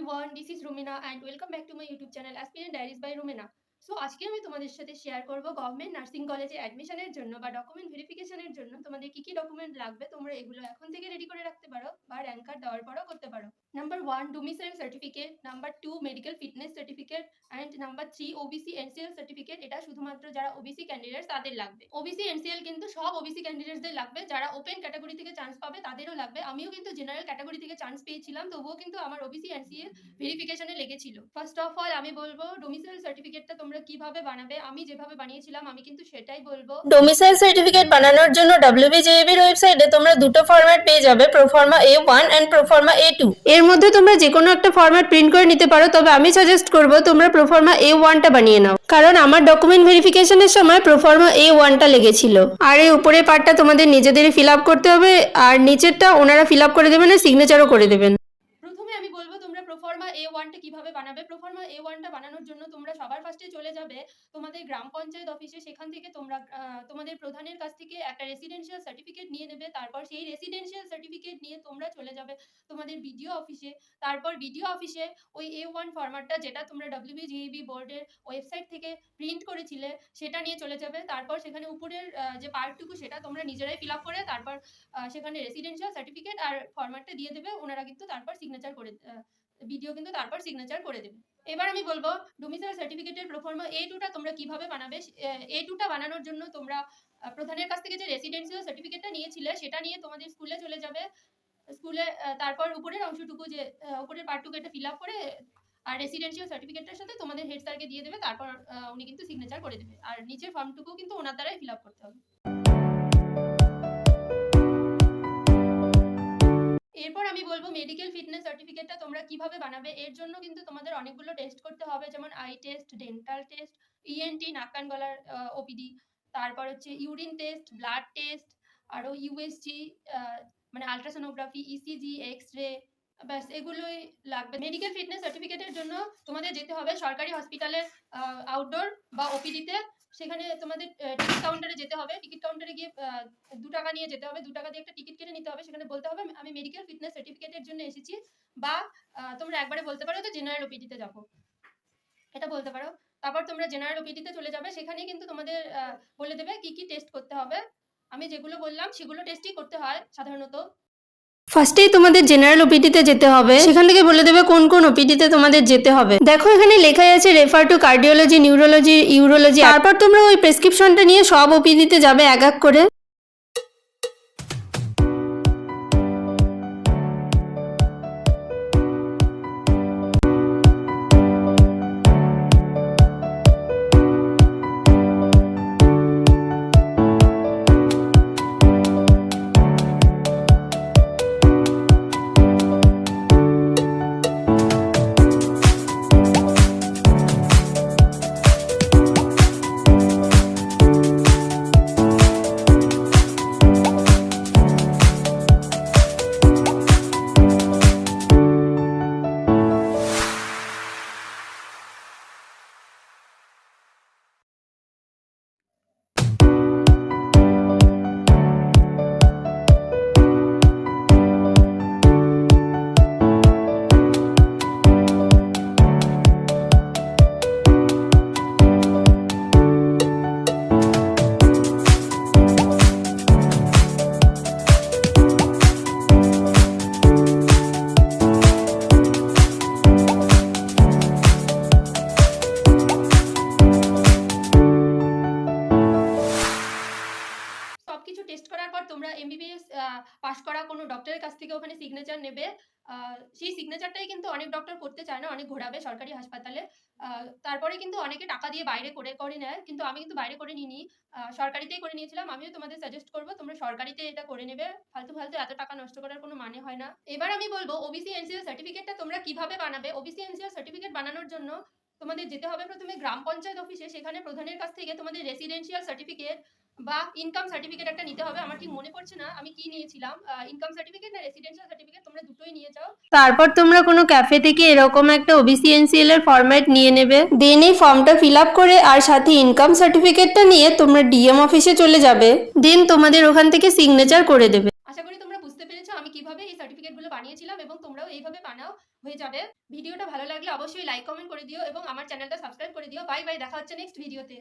everyone, this is Rumina and welcome back to my YouTube channel Aspirant Diaries by Rumina. So আজকে আমি তোমাদের সাথে share করব government nursing কলেজে অ্যাডমিশনের জন্য বা ডকুমেন্ট ভেরিফিকেশনের জন্য তোমাদের কি কি ডকুমেন্ট লাগবে তোমরা এগুলো এখন থেকে রেডি করে রাখতে পারো বা র্যাঙ্ক কার্ড দেওয়ার পরও করতে পারো। Number 1 domicile certificate, number 2 medical fitness certificate and number 3 OBC NCL certificate. এটা শুধুমাত্র যারা ওবিসি ক্যান্ডিডেটস তাদের লাগবে। ওবিসি এনসিএল কিন্তু সব ওবিসি ক্যান্ডিডেটসদের লাগবে, যারা ওপেন ক্যাটাগরি থেকে চান্স পাবে তাদেরও লাগবে। আমিও কিন্তু জেনারেল ক্যাটাগরি থেকে চান্স পেয়েছিলাম, তবুও কিন্তু আমার ওবিসি এনসিএল ভেরিফিকেশনে লেগেছিল। ফার্স্ট অফ অল আমি বলবো ডোমিসাইল সার্টিফিকেটটা তোমরা কিভাবে বানাবে, আমি যেভাবে বানিয়েছিলাম আমি কিন্তু সেটাই বলবো। ডোমিসাইল সার্টিফিকেট বানানোর জন্য WBJAB এর ওয়েবসাইটে তোমরা দুটো ফরম্যাট পেয়ে যাবে, proforma A1 and proforma A2। এর মধ্যে তোমরা যে কোনো একটা ফরম্যাট প্রিন্ট করে নিতে পারো, তবে আমি সাজেস্ট করব তোমরা প্রোফর্মা A1টা বানিয়ে নাও, কারণ আমার ডকুমেন্ট ভেরিফিকেশনের সময় প্রোফর্মা A1টা লেগেছিল। আর এই উপরের পার্টটা তোমাদের নিজেদেরই ফিল আপ করতে হবে, আর নিচেরটা ওনারা ফিল আপ করে দেবেন আর সিগনেচারও করে দেবেন। প্রথমে আমি বলবো তোমরা প্রোফর্মা A1টা কিভাবে বানাবে। প্রোফর্মা A1টা বানানোর জন্য তোমরা সবার ফার্স্টে চলে যাবে তোমাদের গ্রাম পঞ্চায়েত অফিসে। সেখান থেকে তোমরা তোমাদের প্রধানের কাছ থেকে একটা রেসিডেন্সিয়াল সার্টিফিকেট নিয়ে নেবে। তারপর সেই রেসিডেন্সিয়াল সার্টিফিকেট নিয়ে তোমরা চলে যাবে তোমাদের বিডিও অফিসে। তারপর বিডিও অফিসে ওই A1 ফরম্যাটটা যেটা তোমরা WBJAB বোর্ডের ওয়েবসাইট থেকে প্রিন্ট করেছিলে সেটা নিয়ে চলে যাবে। তারপর সেখানে উপরের যে পার্টটুকু সেটা তোমরা নিজেরাই ফিল আপ করে তারপর সেখানে রেসিডেন্সিয়াল সার্টিফিকেট আর ফরম্যাটটা দিয়ে দেবে। ওনারা কিন্তু তারপর সিগনেচার করে ভিডিও কিন্তু তারপর সিগনেচার করে দেবে। এবার আমি বলবো ডোমিসাইল সার্টিফিকেটের প্রোফর্মা A2টা তোমরা কিভাবে বানাবে। A2টা বানানোর জন্য তোমরা প্রধানের কাছ থেকে যে রেসিডেন্সিয়াল সার্টিফিকেটটা নিয়েছিলে সেটা নিয়ে তোমাদের স্কুলে চলে যাবে। স্কুলে তারপর উপরের অংশটুকু যে উপরের পার্টটুকু এটা ফিল আপ করে আর রেসিডেন্সিয়াল সার্টিফিকেটটার সাথে তোমাদের হেড স্যারকে দিয়ে দেবে। তারপর উনি কিন্তু সিগনেচার করে দেবে আর নিচের ফর্মটুকু কিন্তু ওনার দ্বারাই ফিল আপ করতে হবে। এরপর আমি বলবো মেডিকেল ফিটনেস সার্টিফিকেটটা তোমরা কিভাবে বানাবে। এর জন্য কিন্তু তোমাদের অনেকগুলো টেস্ট করতে হবে, যেমন I test, dental test, ENT নাক কান গলার OPD, তারপর হচ্ছে ইউরিন টেস্ট, ব্লাড টেস্ট, আরও USG মানে আলট্রাসোনোগ্রাফি, ECG, এক্স-রে, ব্যাস এগুলোই লাগবে। মেডিকেল ফিটনেস সার্টিফিকেটের জন্য তোমাদের যেতে হবে সরকারি হসপিটালের আউটডোর বা OPD-তে। সেখানে তোমাদের টিকিট কাউন্টারে যেতে হবে। টিকিট কাউন্টারে গিয়ে 2 টাকা নিয়ে যেতে হবে। 2 টাকা দিয়ে একটা টিকিট কেটে নিতে হবে। সেখানে বলতে হবে আমি মেডিকেল ফিটনেস সার্টিফিকেটের জন্য এসেছি, বা তোমরা একবারে বলতে পারো যে জেনারেল OPD-তে যাবো, এটা বলতে পারো। তারপর তোমরা জেনারেল OPD-তে চলে যাবে। সেখানেই কিন্তু তোমাদের বলে দেবে কি কি টেস্ট করতে হবে। আমি যেগুলো বললাম সেগুলো টেস্টই করতে হয় সাধারণত। ফার্স্টেই তোমাদের জেনারেল ওপিডিতে যেতে হবে, সেখান থেকে বলে দেবে কোন কোন ওপিডিতে তোমাদের যেতে হবে। দেখো এখানে লেখাই আছে refer to cardiology, neurology, urology. তারপর তোমরা ওই প্রেসক্রিপশনটা নিয়ে সব ওপিডিতে যাবে এক এক করে। সবকিছু টেস্ট করার পর তোমরা MBBS পাস করা কোনো ডক্টরের কাছ থেকে ওখানে সিগনেচার নেবে। সেই সিগনেচারটাই কিন্তু অনেক ডক্টর করতে চায় না, অনেক ঘোরাবে সরকারি হাসপাতালে। তারপরে কিন্তু অনেকে টাকা দিয়ে বাইরে করে নেয়, কিন্তু আমি কিন্তু বাইরে করে নিইনি, সরকারিতেই করে নিয়েছিলাম। আমিও তোমাদের সাজেস্ট করবো তোমরা সরকারিতে এটা করে নেবে। ফালতু ফালতু এত টাকা নষ্ট করার কোনো মানে হয় না। এবার আমি বলবো ওবিসি এনসিএল সার্টিফিকেটটা তোমরা কিভাবে বানাবে। ওবিসি এনসিএল সার্টিফিকেট বানানোর জন্য তোমাদের যেতে হবে প্রথমে গ্রাম পঞ্চায়েত অফিসে। সেখানে প্রধানের কাছ থেকে তোমাদের রেসিডেন্সিয়াল সার্টিফিকেট বা ইনকাম সার্টিফিকেট একটা নিতে হবে। আমার ঠিক মনে পড়ছে না আমি কি নিয়েছিলাম, ইনকাম সার্টিফিকেট না রেসিডেন্সিয়াল সার্টিফিকেট, তোমরা দুটোই নিয়ে যাও। তারপর তোমরা কোনো ক্যাফে থেকে এরকম একটা ওবিসি এনসিএল এর ফরম্যাট নিয়ে নেবে। দেন এই ফর্মটা ফিল আপ করে আর সাথে ইনকাম সার্টিফিকেটটা নিয়ে তোমরা ডিএম অফিসে চলে যাবে। দেন তোমাদের ওখান থেকে সিগনেচার করে দেবে। আশা করি তোমরা বুঝতে পেরেছো আমি কিভাবে এই সার্টিফিকেটগুলো বানিয়েছিলাম, এবং তোমরাও এইভাবে বানাও, হয়ে যাবে। ভিডিওটা ভালো লাগলে অবশ্যই লাইক কমেন্ট করে দিও এবং আমার চ্যানেলটা সাবস্ক্রাইব করে দিও। বাই বাই, দেখা হচ্ছে নেক্সট ভিডিওতে।